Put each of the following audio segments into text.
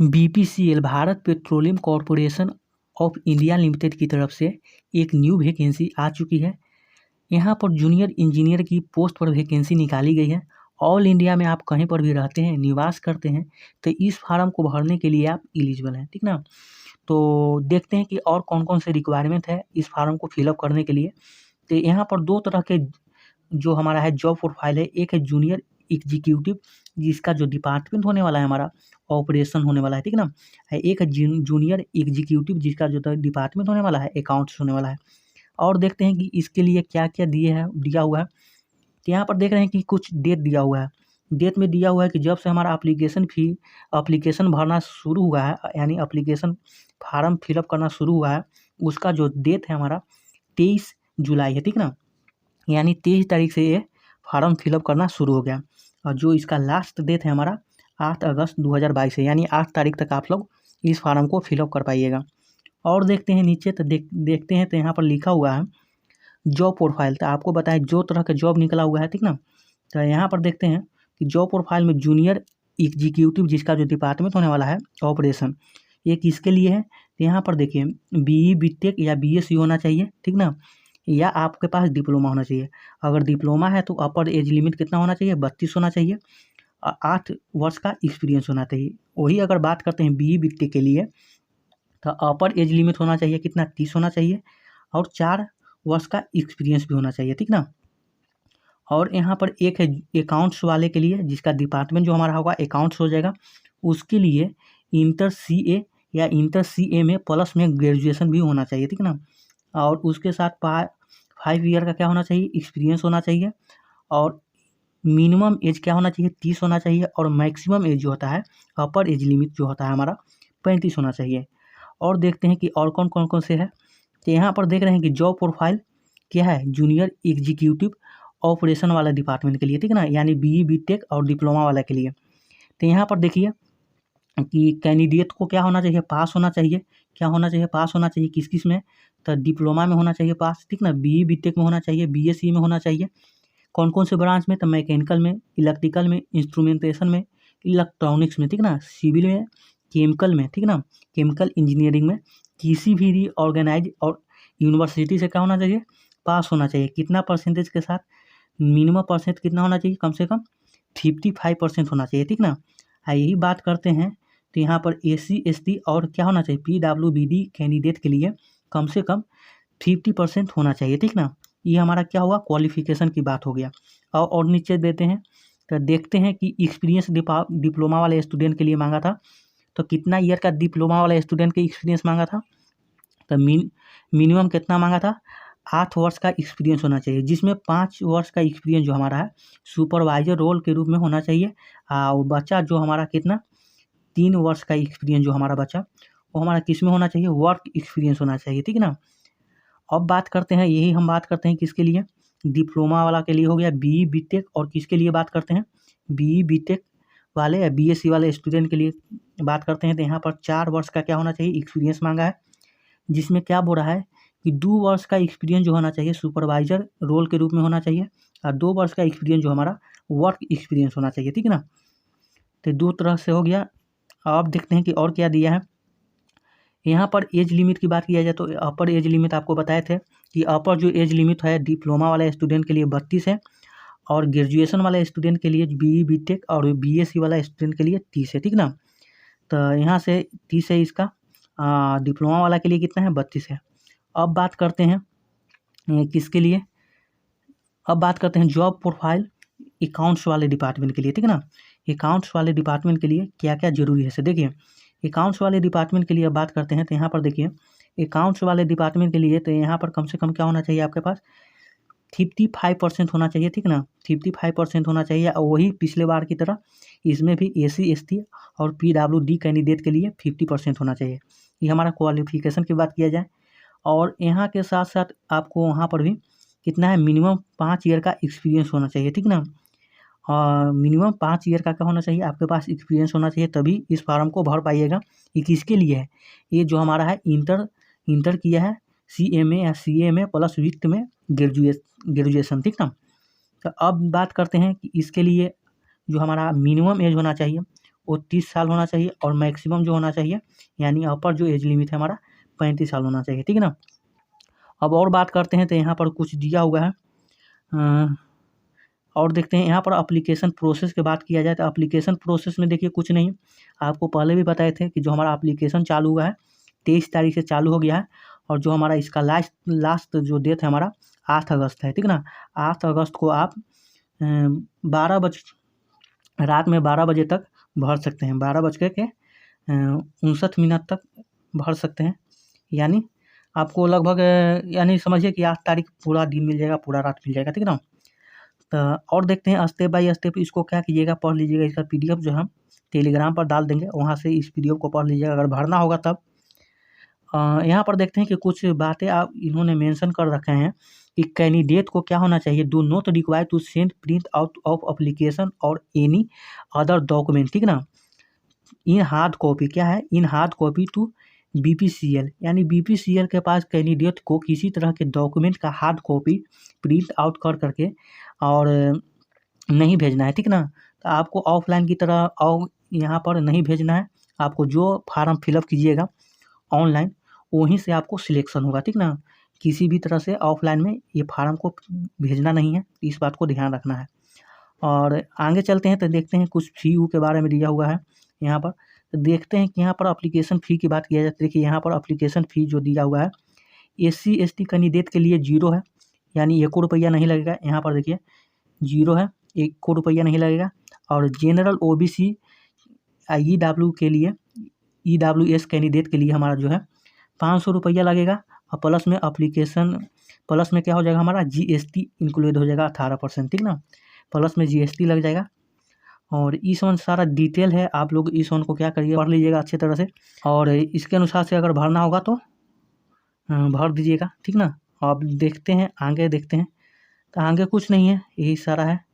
BPCL Bharat petroleum corporation of India limited की तरफ से एक न्यू वैकेंसी आ चुकी है। यहाँ पर जूनियर इंजीनियर की पोस्ट पर वैकेंसी निकाली गई है। ऑल इंडिया में आप कहीं पर भी रहते हैं, निवास करते हैं, तो इस फार्म को भरने के लिए आप एलिजिबल हैं, ठीक ना। तो देखते हैं कि और कौन कौन से रिक्वायरमेंट है इस फार्म को फिलअप करने के लिए। तो यहाँ पर दो तरह के जो हमारा है जॉब प्रोफाइल है। एक है जूनियर एग्जीक्यूटिव, जिसका जो डिपार्टमेंट होने वाला है हमारा ऑपरेशन होने वाला है, ठीक ना। एक है जूनियर एग्जीक्यूटिव, जिसका जो डिपार्टमेंट होने वाला है अकाउंट्स होने वाला है। और देखते हैं कि इसके लिए क्या क्या दिया हुआ है। तो यहाँ पर देख रहे हैं कि कुछ डेट दिया हुआ है। डेट में दिया हुआ है कि जब से हमारा एप्लीकेशन भरना शुरू हुआ है, यानी एप्लीकेशन फार्म फिलअप करना शुरू हुआ है, उसका जो डेट है हमारा 23 जुलाई है, ठीक ना। यानी 23 तारीख से ये फार्म फिलअप करना शुरू हो गया। और जो इसका लास्ट डेट है हमारा 8 अगस्त 2022 है, यानी 8 तारीख तक आप लोग इस फार्म को फिलअप कर पाइएगा। और देखते हैं नीचे, तो देखते हैं तो यहाँ पर लिखा हुआ है जॉब प्रोफाइल। तो आपको बताएं जो तरह का जॉब निकला हुआ है, ठीक ना। तो यहाँ पर देखते हैं कि जॉब प्रोफाइल में जूनियर एग्जीक्यूटिव, जिसका जो डिपार्टमेंट होने वाला है ऑपरेशन, ये किसके लिए है। तो यहाँ पर देखिए बीई बीटेक या बीएससी होना चाहिए, ठीक ना, या आपके पास डिप्लोमा होना चाहिए। अगर डिप्लोमा है तो अपर एज लिमिट कितना होना चाहिए, 32 होना चाहिए। 8 वर्ष का एक्सपीरियंस होना चाहिए। वही अगर बात करते हैं बीई बीटेक के लिए, तो अपर एज लिमिट होना चाहिए कितना, 30 होना चाहिए, और 4 वर्ष का एक्सपीरियंस भी होना चाहिए, ठीक ना। और यहाँ पर एक है अकाउंट्स वाले के लिए, जिसका डिपार्टमेंट जो हमारा होगा अकाउंट्स हो जाएगा, उसके लिए इंटर सीए या इंटर सीए में प्लस में ग्रेजुएशन भी होना चाहिए, ठीक ना। और उसके साथ 5 ईयर का क्या होना चाहिए, एक्सपीरियंस होना चाहिए। और मिनिमम एज क्या होना चाहिए, 30 होना चाहिए। और मैक्सिमम एज जो होता है, अपर एज लिमिट जो होता है हमारा 35 होना चाहिए। और देखते हैं कि और कौन कौन से है। तो यहाँ पर देख रहे हैं कि जॉब प्रोफाइल क्या है, जूनियर एग्जीक्यूटिव ऑपरेशन वाला डिपार्टमेंट के लिए, ठीक ना, यानी बीई बीटेक और डिप्लोमा वाला के लिए। तो यहाँ पर देखिए कि कैंडिडेट को क्या होना चाहिए, पास होना चाहिए। क्या होना चाहिए, पास होना चाहिए। किस किस में, तो डिप्लोमा में होना चाहिए पास, ठीक ना, बीई बीटेक में होना चाहिए, बीएससी में होना चाहिए। कौन कौन से ब्रांच में, तो मैकेनिकल में, इलेक्ट्रिकल में, इंस्ट्रूमेंटेशन में, इलेक्ट्रॉनिक्स में, ठीक ना, सिविल में, केमिकल में, ठीक ना, केमिकल इंजीनियरिंग में, किसी भी रीऑर्गेनाइज और यूनिवर्सिटी से क्या होना चाहिए, पास होना चाहिए। कितना परसेंटेज के साथ, मिनिमम परसेंट कितना होना चाहिए, कम से कम 55% होना चाहिए, ठीक ना। यही बात करते हैं तो यहाँ पर एससी एसटी और क्या होना चाहिए, पीडब्ल्यूबीडी कैंडिडेट के लिए कम से कम 50% होना चाहिए, ठीक ना। ये हमारा क्या हुआ, क्वालिफिकेशन की बात हो गया। और नीचे देते हैं तो देखते हैं कि एक्सपीरियंस डिप्लोमा वाले स्टूडेंट के लिए मांगा था। तो कितना ईयर का डिप्लोमा वाले स्टूडेंट का एक्सपीरियंस मांगा था, तो मिनिमम कितना मांगा था, 8 वर्ष का एक्सपीरियंस होना चाहिए, जिसमें 5 वर्ष का एक्सपीरियंस जो हमारा है सुपरवाइजर रोल के रूप में होना चाहिए। और बच्चा जो हमारा कितना, 3 वर्ष का एक्सपीरियंस जो हमारा बच्चा, वो हमारा किस में होना चाहिए, वर्क एक्सपीरियंस होना चाहिए, ठीक ना। अब बात करते हैं, यही हम बात करते हैं किसके लिए, डिप्लोमा वाला के लिए हो गया बीई बीटेक। और किसके लिए बात करते हैं, बीई बीटेक वाले या बीएससी वाले स्टूडेंट के लिए बात करते हैं। तो यहाँ पर 4 वर्ष का क्या होना चाहिए, एक्सपीरियंस मांगा है, जिसमें क्या बोल रहा है कि 2 वर्ष का एक्सपीरियंस जो होना चाहिए सुपरवाइजर रोल के रूप में होना चाहिए, और 2 वर्ष का एक्सपीरियंस जो हमारा वर्क एक्सपीरियंस होना चाहिए, ठीक है ना। तो 2 तरह से हो गया। अब देखते हैं कि और क्या दिया है। यहाँ पर एज लिमिट की बात किया जाए तो अपर एज लिमिट आपको बताए थे कि अपर जो एज लिमिट है डिप्लोमा वाले स्टूडेंट के लिए 32 है, और ग्रेजुएशन वाले स्टूडेंट के लिए बीई बीटेक और बीएससी वाला स्टूडेंट के लिए 30 है, ठीक ना। तो यहाँ से 30 है इसका, डिप्लोमा वाला के लिए कितना है, 32 है। अब बात करते हैं किसके लिए, अब बात करते हैं जॉब प्रोफाइल अकाउंट्स वाले डिपार्टमेंट के लिए, ठीक है ना। अकाउंट्स वाले डिपार्टमेंट के लिए क्या क्या जरूरी है, से देखिए अकाउंट्स वाले डिपार्टमेंट के लिए बात करते हैं। तो यहाँ पर देखिए अकाउंट्स वाले डिपार्टमेंट के लिए, तो यहाँ पर कम से कम क्या होना चाहिए आपके पास, 55% होना चाहिए, ठीक ना, 55% होना चाहिए। और वही पिछले बार की तरह इसमें भी एससी एसटी और पीडब्ल्यूडी कैंडिडेट के लिए 50% होना चाहिए। ये हमारा क्वालिफिकेशन की बात किया जाए। और यहाँ के साथ साथ आपको वहाँ पर भी कितना है, मिनिमम 5 ईयर का एक्सपीरियंस होना चाहिए, ठीक ना। मिनिमम 5 ईयर का क्या होना चाहिए, आपके पास एक्सपीरियंस होना चाहिए, तभी इस फार्म को भर पाइएगा। ये किसके लिए है, ये जो हमारा है इंटर किया है सीएमए या सीए प्लस वित्त में ग्रेजुएशन, ठीक ना। तो अब बात करते हैं कि इसके लिए जो हमारा मिनिमम एज होना चाहिए वो 30 साल होना चाहिए और मैक्सिमम जो होना चाहिए यानी अपर जो एज लिमिट है हमारा 35 साल होना चाहिए, ठीक है ना। अब और बात करते हैं तो यहाँ पर कुछ दिया हुआ है और देखते हैं यहाँ पर एप्लीकेशन प्रोसेस की बात किया जाए तो एप्लीकेशन प्रोसेस में देखिए कुछ नहीं, आपको पहले भी बताए थे कि जो हमारा एप्लीकेशन चालू हुआ है 23 तारीख से चालू हो गया है और जो हमारा इसका लास्ट जो डेट है हमारा 8 अगस्त है, ठीक ना। 8 अगस्त को आप 12 बज रात में 12 बजे तक भर सकते हैं, 12:59 तक भर सकते हैं, यानी आपको लगभग यानी समझिए कि 8 तारीख पूरा दिन मिल जाएगा, पूरा रात मिल जाएगा, ठीक ना। तो और देखते हैं स्टेप बाय स्टेप इसको क्या कीजिएगा, पढ़ लीजिएगा। इसका पीडीएफ जो हम टेलीग्राम पर डाल देंगे, वहाँ से इस पीडीएफ को पढ़ लीजिएगा अगर भरना होगा तब। यहाँ पर देखते हैं कि कुछ बातें आप इन्होंने मेंशन कर रखे हैं कि कैंडिडेट को क्या होना चाहिए, do not require to send print out of application और एनी अदर डॉक्यूमेंट, ठीक ना। इन हार्ड कॉपी क्या है, in hard copy to BPCL, यानी बीपीसीएल के पास कैंडिडेट को किसी तरह के डॉक्यूमेंट का हार्ड कॉपी प्रिंट आउट कर करके और नहीं भेजना है, ठीक ना। तो आपको ऑफलाइन की तरह और यहाँ पर नहीं भेजना है, आपको जो फार्म फिलअप कीजिएगा ऑनलाइन वहीं से आपको सिलेक्शन होगा, ठीक ना। किसी भी तरह से ऑफलाइन में ये फार्म को भेजना नहीं है, इस बात को ध्यान रखना है। और आगे चलते हैं तो देखते हैं कुछ फी के बारे में दिया हुआ है यहाँ पर। तो देखते हैं कि यहाँ पर एप्लीकेशन फ़ी की बात किया जाए तो देखिए यहाँ पर एप्लीकेशन फ़ी जो दिया हुआ है SC ST कैंडिडेट के लिए 0 है, यानी 1 रुपया नहीं लगेगा। यहाँ पर देखिए 0 है, 1 रुपया नहीं लगेगा। और जनरल OBC EW के लिए EWS कैंडिडेट के लिए हमारा जो है 500 रुपया लगेगा और प्लस में एप्लीकेशन प्लस में क्या हो जाएगा हमारा GST इंक्लूड हो जाएगा 18%, ठीक ना। प्लस में GST लग जाएगा। और इस वन सारा डिटेल है, आप लोग इस वन को क्या करिए पढ़ लीजिएगा अच्छी तरह से और इसके अनुसार से अगर भरना होगा तो भर दीजिएगा, ठीक ना। अब देखते हैं आगे, देखते हैं तो आगे कुछ नहीं है, यही सारा है।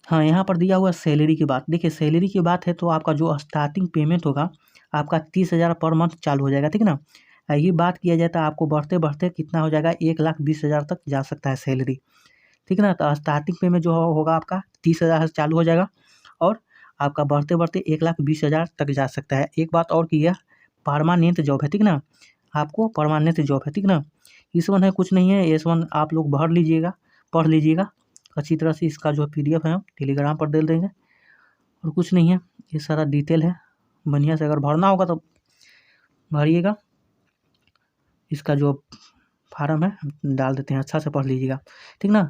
हाँ, यहाँ पर दिया हुआ सैलरी की बात, देखिए सैलरी की बात है तो आपका जो स्टार्टिंग पेमेंट होगा आपका 30,000 पर मंथ चालू हो जाएगा, ठीक ना। यही बात किया जाए तो आपको बढ़ते बढ़ते कितना हो जाएगा 1,20,000 तक जा सकता है सैलरी, ठीक ना। तो स्टार्टिंग पेमेंट जो होगा आपका 30,000 से चालू हो जाएगा और आपका बढ़ते बढ़ते 1,20,000 तक जा सकता है। एक बात और की है, परमानेंट जॉब है, ठीक ना, आपको परमानेंट जॉब है, ठीक ना। इस वन है कुछ नहीं है, इस वन आप लोग भर लीजिएगा, पढ़ लीजिएगा अच्छी तरह से। इसका जो PDF है हम टेलीग्राम पर दे देंगे और कुछ नहीं है, ये सारा डिटेल है। बढ़िया से अगर भरना होगा तो भरिएगा, इसका जो फार्म है डाल देते हैं, अच्छा से पढ़ लीजिएगा, ठीक ना।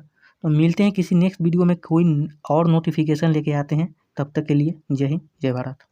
तो मिलते हैं किसी नेक्स्ट वीडियो में, कोई और नोटिफिकेशन लेके आते हैं, तब तक के लिए जय हिंद जय भारत।